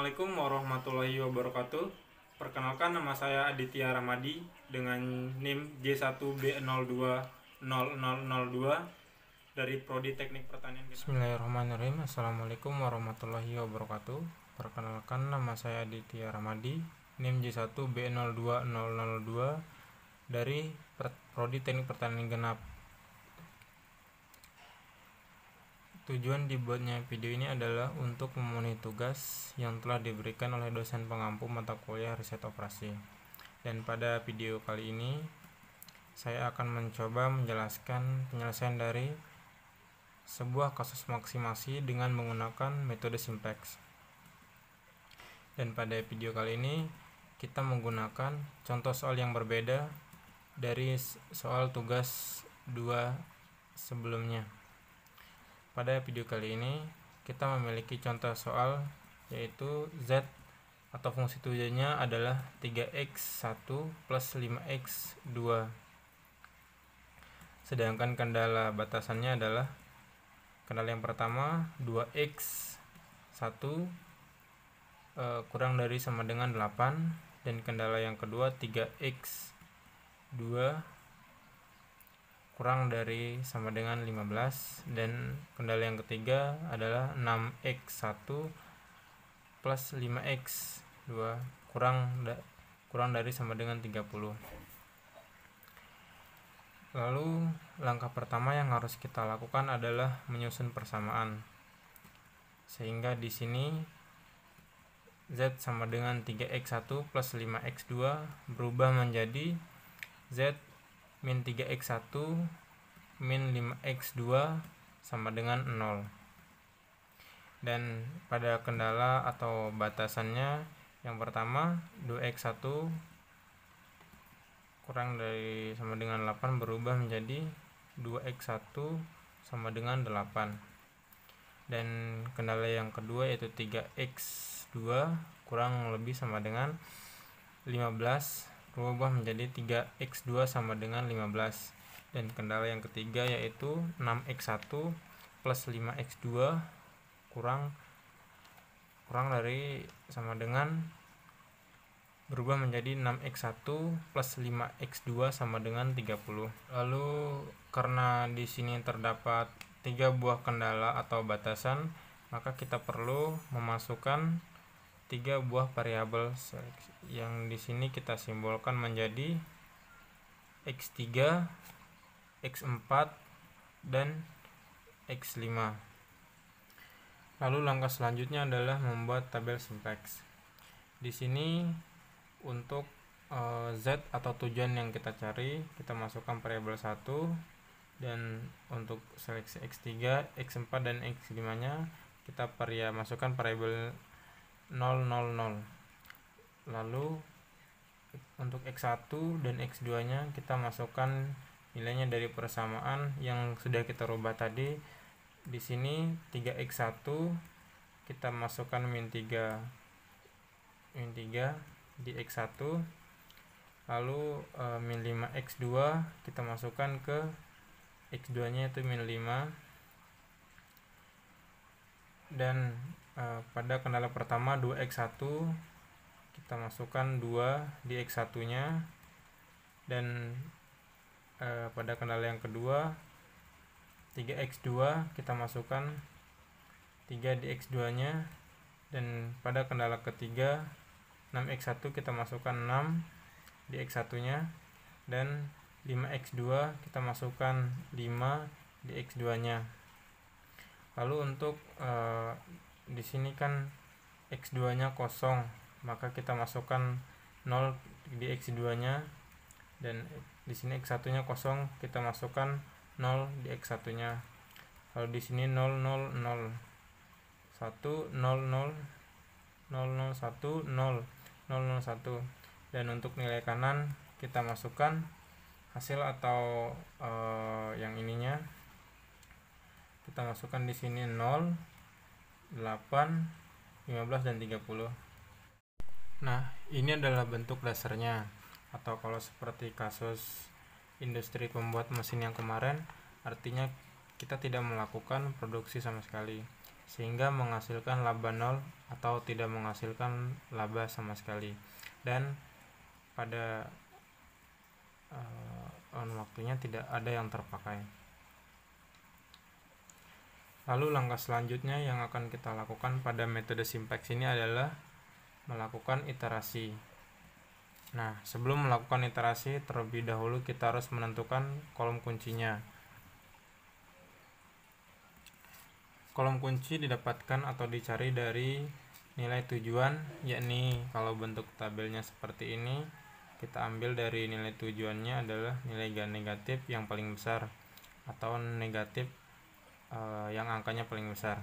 Assalamualaikum warahmatullahi wabarakatuh. Perkenalkan, nama saya Aditya Ramadi dengan NIM J1B020002 dari Prodi Teknik Pertanian. Bismillahirrahmanirrahim. Assalamualaikum warahmatullahi wabarakatuh. Perkenalkan, nama saya Aditya Ramadi, NIM J1B02002 dari Prodi Teknik Pertanian Genap. Tujuan dibuatnya video ini adalah untuk memenuhi tugas yang telah diberikan oleh dosen pengampu mata kuliah riset operasi. Dan pada video kali ini saya akan mencoba menjelaskan penyelesaian dari sebuah kasus maksimasi dengan menggunakan metode simplex. Dan pada video kali ini kita menggunakan contoh soal yang berbeda dari soal tugas 2 sebelumnya. Pada video kali ini kita memiliki contoh soal yaitu Z atau fungsi tujuannya adalah 3x1 plus 5x2. Sedangkan kendala batasannya adalah kendala yang pertama 2x1 kurang dari sama dengan 8, dan kendala yang kedua 3x2 kurang dari sama dengan 15, dan kendala yang ketiga adalah 6x1 plus 5x2 kurang dari sama dengan 30. Lalu langkah pertama yang harus kita lakukan adalah menyusun persamaan. Sehingga di sini Z sama dengan 3x1 plus 5x2 berubah menjadi Z min 3x1 min 5x2 sama dengan 0. Dan pada kendala atau batasannya yang pertama 2x1 kurang dari sama dengan 8 berubah menjadi 2x1 sama dengan 8. Dan kendala yang kedua yaitu 3x2 kurang lebih sama dengan 15 berubah menjadi 3x2 sama dengan 15. Dan kendala yang ketiga yaitu 6x1 plus 5x2 kurang dari sama dengan berubah menjadi 6x1 plus 5x2 sama dengan 30. Lalu karena di sini terdapat 3 buah kendala atau batasan, maka kita perlu memasukkan 3 buah variabel yang di sini kita simbolkan menjadi x3, x4, dan x5. Lalu langkah selanjutnya adalah membuat tabel simplex. Di sini untuk Z atau tujuan yang kita cari, kita masukkan variabel 1, dan untuk seleksi x3, x4, dan x5-nya kita masukkan variabel 000. Lalu untuk x1 dan x2-nya kita masukkan nilainya dari persamaan yang sudah kita rubah tadi. Di sini 3x1 kita masukkan min 3 di x1, lalu min 5x2 kita masukkan ke x2-nya yaitu min 5. Dan pada kendala pertama 2x1 kita masukkan 2 di x1-nya, dan pada kendala yang kedua 3x2 kita masukkan 3 di x2-nya, dan pada kendala ketiga 6x1 kita masukkan 6 di x1-nya, dan 5x2 kita masukkan 5 di x2-nya. Lalu untuk di sini kan x2-nya kosong, maka kita masukkan 0 di x2-nya, dan di sini x1-nya kosong, kita masukkan 0 di x1-nya. Lalu di sini 0 0 0 1 0 0 0 0 0 1 0 0 0 1, dan untuk nilai kanan kita masukkan hasil atau yang ininya kita masukkan di sini 0, 8, 15, dan 30. Nah, ini adalah bentuk dasarnya, atau kalau seperti kasus industri pembuat mesin yang kemarin, artinya kita tidak melakukan produksi sama sekali. sehingga menghasilkan laba 0 atau tidak menghasilkan laba sama sekali, dan pada waktunya tidak ada yang terpakai. Lalu langkah selanjutnya yang akan kita lakukan pada metode simplex ini adalah melakukan iterasi. Nah, sebelum melakukan iterasi, terlebih dahulu kita harus menentukan kolom kuncinya. Kolom kunci didapatkan atau dicari dari nilai tujuan, yakni kalau bentuk tabelnya seperti ini, kita ambil dari nilai tujuannya adalah nilai negatif yang paling besar atau negatif yang angkanya paling besar.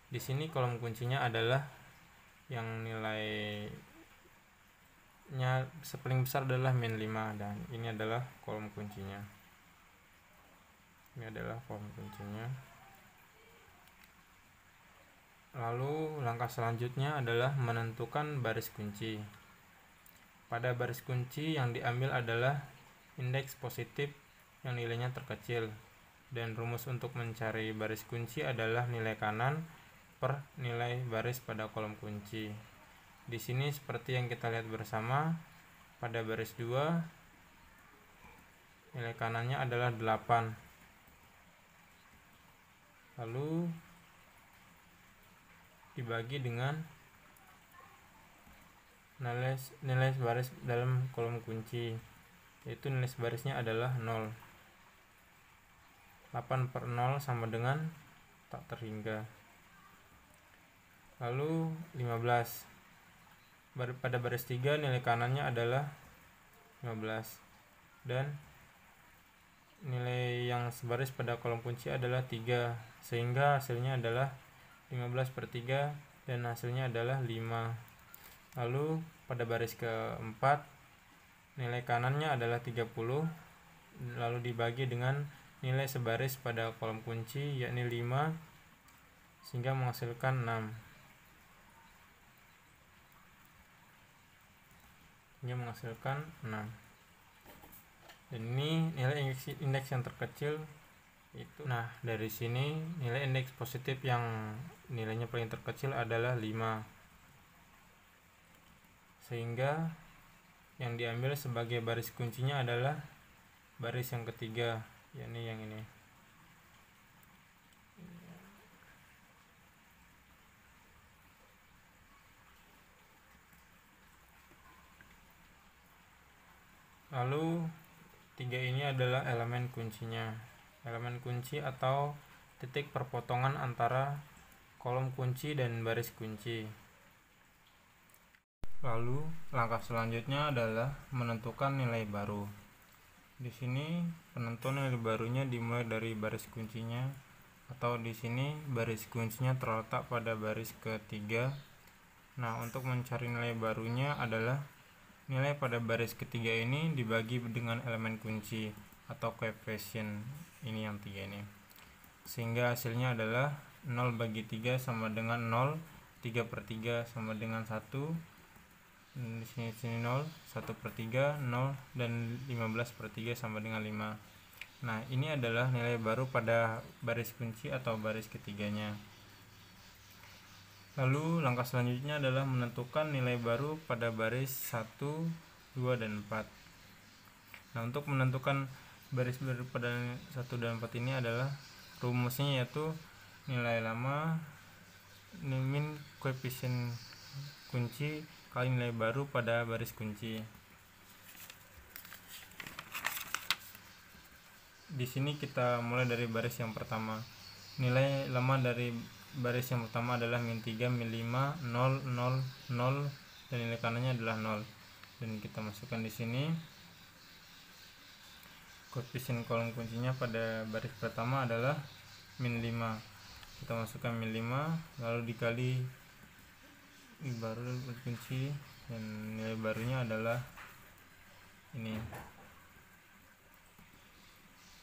Di sini kolom kuncinya adalah yang nilainya paling besar adalah min 5, dan ini adalah kolom kuncinya. Ini adalah kolom kuncinya. Lalu langkah selanjutnya adalah menentukan baris kunci. Pada baris kunci yang diambil adalah indeks positif yang nilainya terkecil, dan rumus untuk mencari baris kunci adalah nilai kanan per nilai baris pada kolom kunci. Di sini seperti yang kita lihat bersama, pada baris 2 nilai kanannya adalah 8. Lalu dibagi dengan nilai baris dalam kolom kunci, yaitu nilai barisnya adalah 0. 8 per 0 sama dengan tak terhingga. Lalu 15. Pada baris 3 nilai kanannya adalah 15, dan nilai yang sebaris pada kolom kunci adalah 3, sehingga hasilnya adalah 15 per 3, dan hasilnya adalah 5. Lalu pada baris keempat nilai kanannya adalah 30, lalu dibagi dengan nilai sebaris pada kolom kunci, yakni 5, sehingga menghasilkan 6. Dan ini nilai indeks yang terkecil itu. Nah, dari sini nilai indeks positif yang nilainya paling terkecil adalah 5, sehingga yang diambil sebagai baris kuncinya adalah baris yang ketiga, yakni yang ini. Lalu 3 ini adalah elemen kuncinya. Elemen kunci atau titik perpotongan antara kolom kunci dan baris kunci. Lalu langkah selanjutnya adalah menentukan nilai baru. Di sini penentuan nilai barunya dimulai dari baris kuncinya, atau di sini baris kuncinya terletak pada baris ketiga. Nah, untuk mencari nilai barunya adalah nilai pada baris ketiga ini dibagi dengan elemen kunci atau koefisien ini, yang 3 ini, sehingga hasilnya adalah 0 bagi 3 sama dengan 0, 3 per 3 sama dengan 1, di sini 0, 1 per 3, 0, dan 15 per 3 sama dengan 5. Nah, ini adalah nilai baru pada baris kunci atau baris ketiganya. Lalu langkah selanjutnya adalah menentukan nilai baru pada baris 1, 2, dan 4. Nah, untuk menentukan baris baru pada 1 dan 4 ini adalah rumusnya, yaitu nilai lama min koefisien kunci kali nilai baru pada baris kunci. Di sini kita mulai dari baris yang pertama. Nilai lama dari baris yang pertama adalah min 3, min 5, 0, 0, 0, dan nilai kanannya adalah 0. Dan kita masukkan di sini. Koefisien kolom kuncinya pada baris pertama adalah min 5. Kita masukkan min 5, lalu dikali baru kunci, dan nilai barunya adalah ini,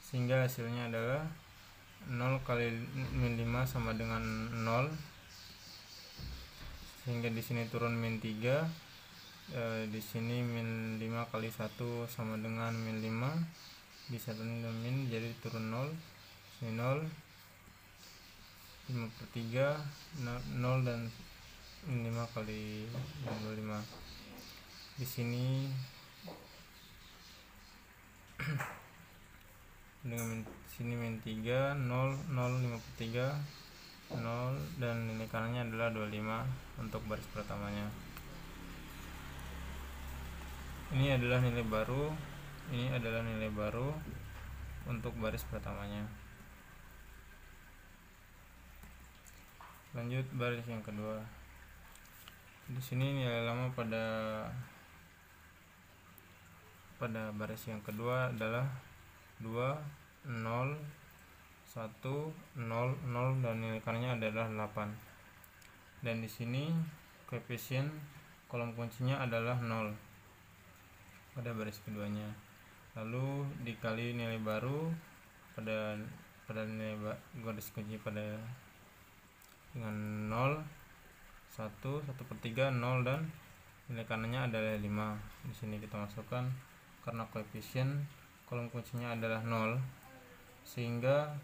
sehingga hasilnya adalah 0 kali min 5 sama dengan 0, sehingga di sini turun min 3, di sini min 5 kali 1 sama dengan min 5, di satu min jadi turun 0, sini 0, 5/3 0 dan 5 kali 25. Di sini dengan sini min 3 0 0 5/3 0 dan nilai kanannya adalah 25 untuk baris pertamanya. Ini adalah nilai baru untuk baris pertamanya. Lanjut baris yang kedua. Di sini nilai lama pada baris yang kedua adalah 2 0 1 0 0 dan nilai kanannya adalah 8. Dan di sini koefisien kolom kuncinya adalah 0 pada baris keduanya. Lalu dikali nilai baru pada nilai garis kunci pada dengan 0 1 1/3 0 dan nilai kanannya adalah 5. Di sini kita masukkan karena koefisien kolom kuncinya adalah 0 sehingga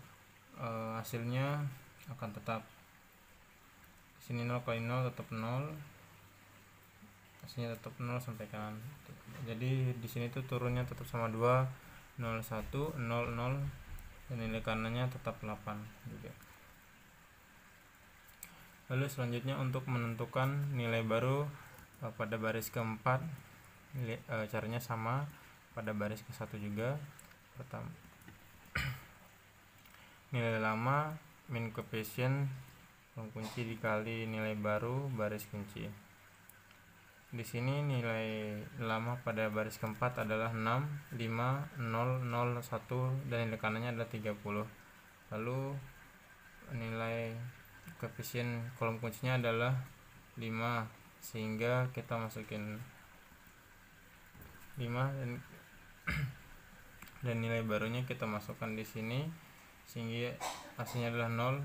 hasilnya akan tetap. Di sini 0 kali 0 tetap 0. Hasilnya tetap 0 sampai kanan. Jadi di sini tuh turunnya tetap sama 2 0 1 0 0 dan nilai kanannya tetap 8 juga. Lalu selanjutnya untuk menentukan nilai baru pada baris keempat, caranya sama pada baris ke-1 juga. Pertama, nilai lama min koefisien kolom kunci dikali nilai baru baris kunci. Di sini nilai lama pada baris keempat adalah 6 5 0 0 1 dan nilai kanannya adalah 30. Lalu nilai koefisien kolom kuncinya adalah 5 sehingga kita masukin 5 dan nilai barunya kita masukkan di sini sehingga hasilnya adalah 0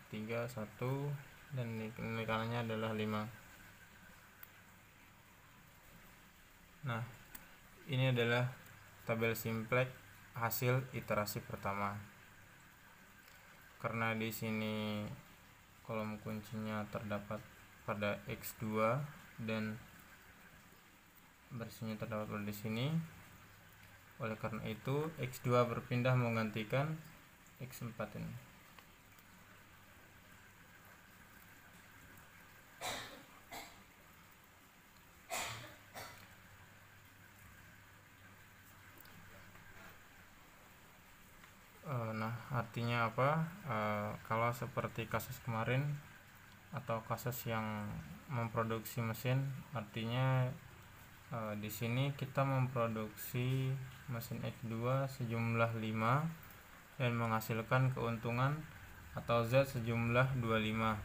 3 1 dan nilai kanannya adalah 5. Nah, ini adalah tabel simplex hasil iterasi pertama. Karena di sini kolom kuncinya terdapat pada X2 dan barisnya terdapat pada di sini. Oleh karena itu X2 berpindah menggantikan X4 ini. Nah, artinya apa? Kalau seperti kasus kemarin atau kasus yang memproduksi mesin, artinya di sini kita memproduksi mesin X2 sejumlah 5 dan menghasilkan keuntungan atau Z sejumlah 25.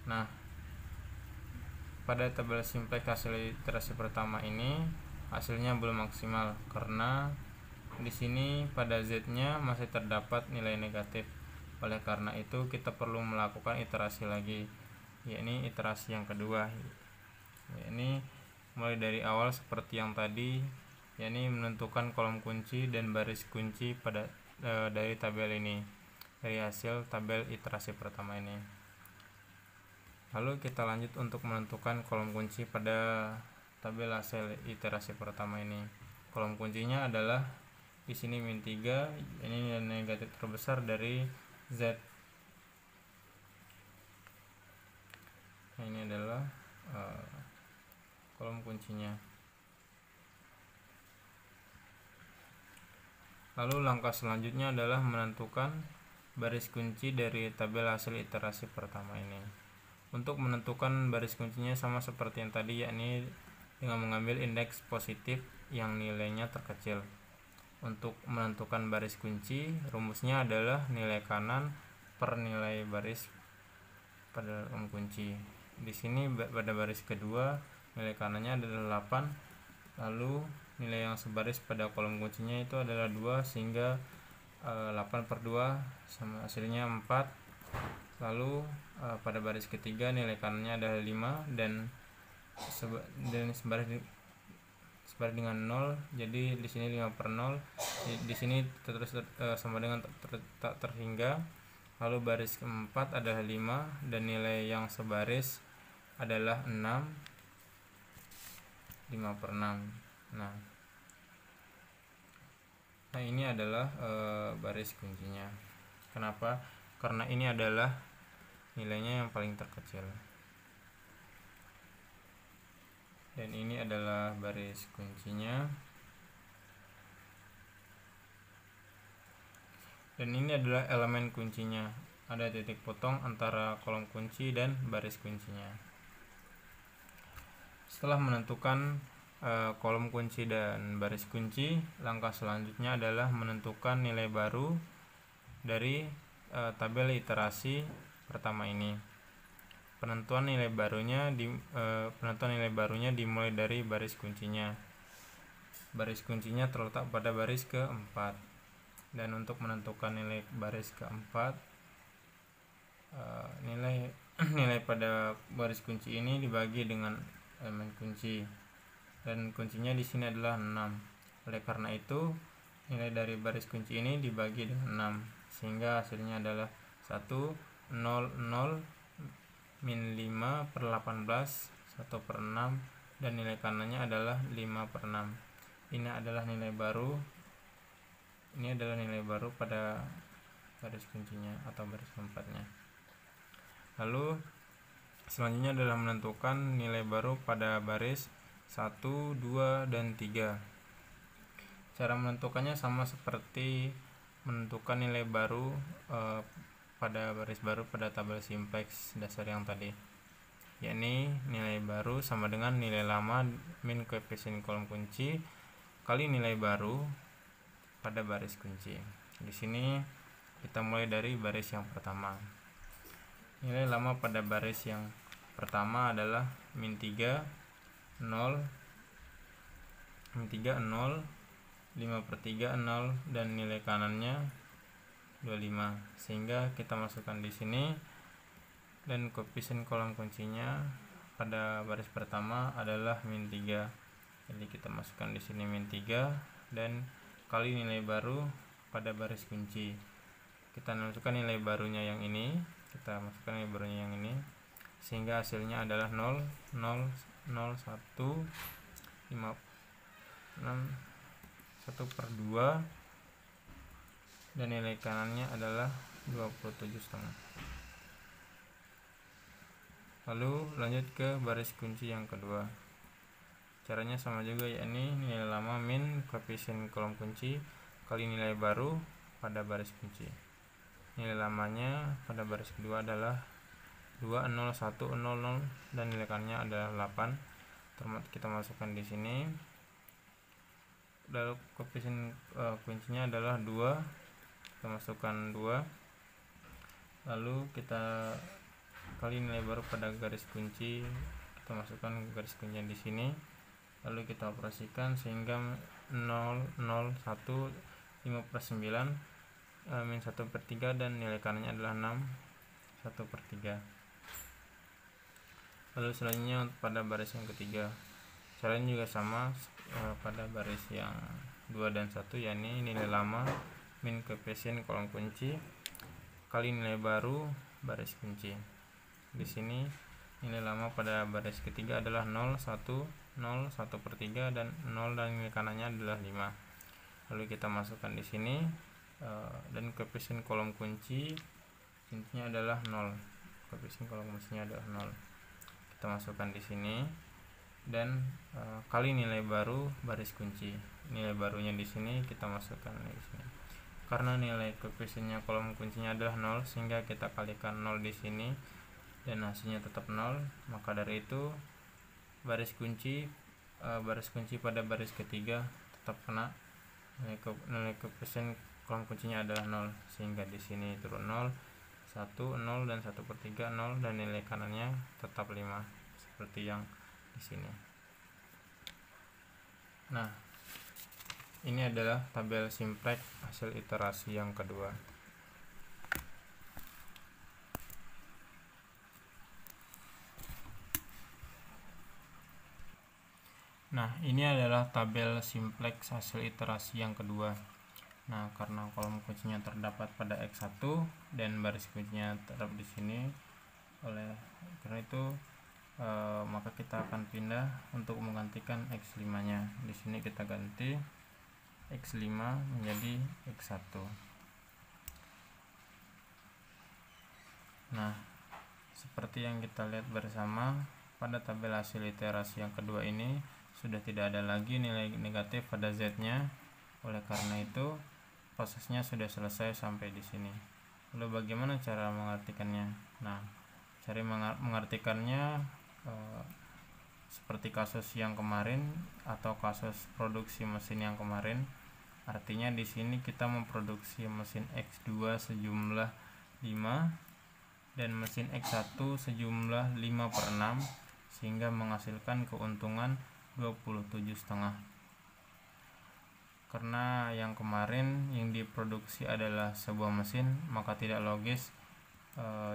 Nah, pada tabel simplex hasil iterasi pertama ini hasilnya belum maksimal karena di sini pada Z-nya masih terdapat nilai negatif. Oleh karena itu kita perlu melakukan iterasi lagi, yakni iterasi yang kedua, yakni mulai dari awal seperti yang tadi, yakni menentukan kolom kunci dan baris kunci pada dari tabel ini, dari hasil tabel iterasi pertama ini. Lalu kita lanjut untuk menentukan kolom kunci pada tabel hasil iterasi pertama ini. Kolom kuncinya adalah di sini min 3, ini nilai negatif terbesar dari Z. Nah, ini adalah kolom kuncinya. Lalu langkah selanjutnya adalah menentukan baris kunci dari tabel hasil iterasi pertama ini. Untuk menentukan baris kuncinya sama seperti yang tadi, yakni dengan mengambil indeks positif yang nilainya terkecil. Untuk menentukan baris kunci, rumusnya adalah nilai kanan per nilai baris pada kolom kunci. Di sini pada baris kedua nilai kanannya adalah 8, lalu nilai yang sebaris pada kolom kuncinya itu adalah 2 sehingga 8/2 sama hasilnya 4. Lalu pada baris ketiga nilai kanannya adalah 5 dan sepadan dengan 0, jadi di sini 5/0, di sini terus sama dengan tak terhingga. Lalu baris keempat adalah 5 dan nilai yang sebaris adalah 6, 5/6. Nah ini adalah baris kuncinya. Kenapa? Karena ini adalah nilainya yang paling terkecil. Dan ini adalah baris kuncinya. Dan ini adalah elemen kuncinya. Ada titik potong antara kolom kunci dan baris kuncinya. Setelah menentukan kolom kunci dan baris kunci, langkah selanjutnya adalah menentukan nilai baru dari tabel iterasi pertama ini. Penentuan nilai barunya dimulai dari baris kuncinya. Baris kuncinya terletak pada baris keempat. Dan untuk menentukan nilai baris keempat, nilai pada baris kunci ini dibagi dengan elemen kunci, dan kuncinya di sini adalah 6. Oleh karena itu nilai dari baris kunci ini dibagi dengan 6, sehingga hasilnya adalah 1, 0, 0, min 5/18, 1/6, dan nilai kanannya adalah 5/6. Ini adalah nilai baru pada baris kuncinya atau baris keempatnya. Lalu selanjutnya adalah menentukan nilai baru pada baris 1, 2, dan 3. Cara menentukannya sama seperti menentukan nilai baru pada baris baru pada tabel simplex dasar yang tadi, yakni nilai baru sama dengan nilai lama min koefisien kolom kunci kali nilai baru pada baris kunci. Di sini kita mulai dari baris yang pertama. Nilai lama pada baris yang pertama adalah min 3, 0, 5/3, 0, dan nilai kanannya 25, sehingga kita masukkan di sini. Dan koefisien kolom kuncinya pada baris pertama adalah min 3. Jadi kita masukkan di sini min 3 dan kali nilai baru pada baris kunci. Kita masukkan nilai barunya yang ini, sehingga hasilnya adalah 0, 0, 0, 1, 5, 6, 1/2, dan nilai kanannya adalah 27,5. Lalu lanjut ke baris kunci yang kedua. Caranya sama juga, yakni nilai lama min koefisien kolom kunci kali nilai baru pada baris kunci. Nilai lamanya pada baris kedua adalah 2, 0, 1, 0, 0, dan nilai kanannya adalah 8. Kita masukkan di sini. Lalu koefisien kuncinya adalah 2. Kita masukkan 2. Lalu kita kali nilai baru pada garis kunci, kita masukkan garis kuncinya di sini. Lalu kita operasikan sehingga 0, 0, 1, 5/9, min 1/3, dan nilai kanannya adalah 6, 1/3. Lalu selanjutnya pada baris yang ketiga, caranya juga sama pada baris yang 2 dan 1, yakni nilai lama min koefisien kolom kunci kali nilai baru baris kunci. Di sini nilai lama pada baris ketiga adalah 0, 1, 0, 1/3, dan 0, dan nilai kanannya adalah 5. Lalu kita masukkan di sini, dan koefisien kolom kuncinya adalah 0. Koefisien kolom kuncinya adalah 0. Kita masukkan di sini, dan kali nilai baru baris kunci. Nilai barunya di sini kita masukkan di sini. Karena nilai koefisiennya kolom kuncinya adalah 0, sehingga kita kalikan 0 di sini dan hasilnya tetap 0. Maka dari itu baris kunci pada baris ketiga tetap kena nilai koefisien kolom kuncinya adalah 0, sehingga di sini turun 0, 1, 0, dan 1/3, 0, dan nilai kanannya tetap 5 seperti yang di sini. Nah, ini adalah tabel simplex hasil iterasi yang kedua. Nah, ini adalah tabel simplex hasil iterasi yang kedua. Nah, karena kolom kuncinya terdapat pada X1 dan baris kuncinya terdapat di sini, oleh karena itu maka kita akan pindah untuk menggantikan X5-nya. Di sini kita ganti X5 menjadi X1. Nah, seperti yang kita lihat bersama, pada tabel hasil iterasi yang kedua ini sudah tidak ada lagi nilai negatif pada Z-nya. Oleh karena itu, prosesnya sudah selesai sampai di sini. Lalu bagaimana cara mengartikannya? Nah, cara mengartikannya seperti kasus yang kemarin atau kasus produksi mesin yang kemarin. Artinya di sini kita memproduksi mesin X2 sejumlah 5 dan mesin X1 sejumlah 5/6 sehingga menghasilkan keuntungan 27,5. Karena yang kemarin yang diproduksi adalah sebuah mesin, maka tidak logis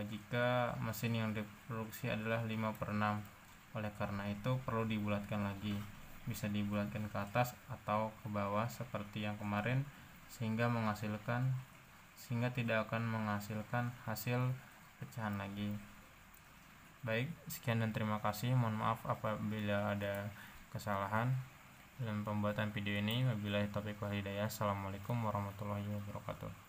jika mesin yang diproduksi adalah 5/6. Oleh karena itu perlu dibulatkan lagi, bisa dibulatkan ke atas atau ke bawah seperti yang kemarin sehingga tidak akan menghasilkan hasil pecahan lagi. Baik, sekian dan terima kasih. Mohon maaf apabila ada kesalahan dalam pembuatan video ini. Wabillahi taufiq wal hidayah. Assalamualaikum warahmatullahi wabarakatuh.